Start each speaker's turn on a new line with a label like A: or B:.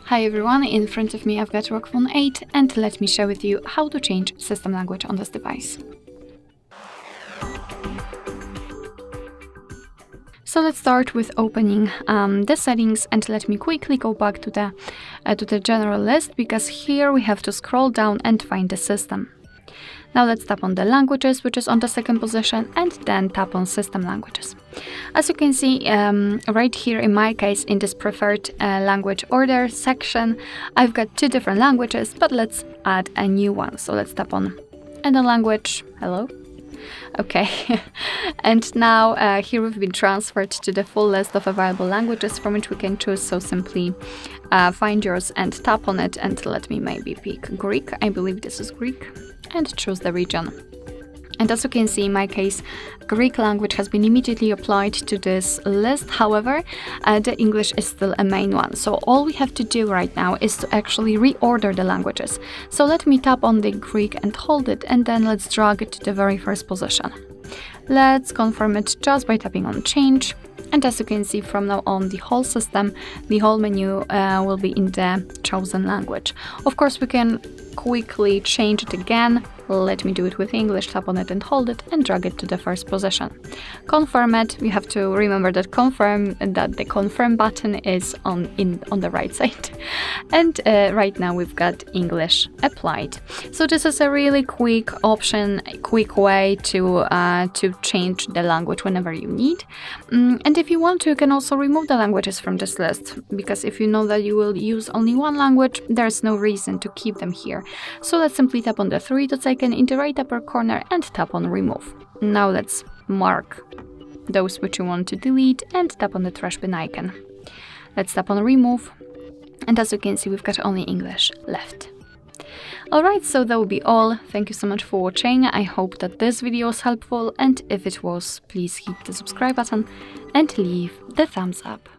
A: Hi everyone, in front of me I've got ROG Phone 8 and let me share with you how to change system language on this device. So let's start with opening the settings and let me quickly go back to the general list, because here we have to scroll down and find the system. Now let's tap on the languages, which is on the second position, and then tap on system languages. As you can see right here, in my case, in this preferred language order section, I've got two different languages, but let's add a new one. So let's tap on add a language. Hello. Okay, and now here we've been transferred to the full list of available languages from which we can choose. So simply find yours and tap on it, and let me maybe pick Greek. I believe this is Greek, and choose the region. And as you can see, in my case, Greek language has been immediately applied to this list. However, the English is still a main one. So all we have to do right now is to actually reorder the languages. So let me tap on the Greek and hold it, and then let's drag it to the very first position. Let's confirm it just by tapping on change. And as you can see, from now on, the whole system, the whole menu will be in the chosen language. Of course, we can quickly change it again. Let me do it with English, tap on it and hold it, and drag it to the first position. Confirm it. We have to remember that the confirm button is on the right side. And right now we've got English applied. So this is a really quick option, a quick way to change the language whenever you need. And if you want to, you can also remove the languages from this list, because if you know that you will use only one language, there's no reason to keep them here. So let's simply tap on the three dots icon in the right upper corner and tap on remove. Now let's mark those which you want to delete and tap on the trash bin icon. Let's tap on remove, and as you can see, we've got only English left. Alright, so that will be all. Thank you so much for watching. I hope that this video was helpful, and if it was, please hit the subscribe button and leave the thumbs up.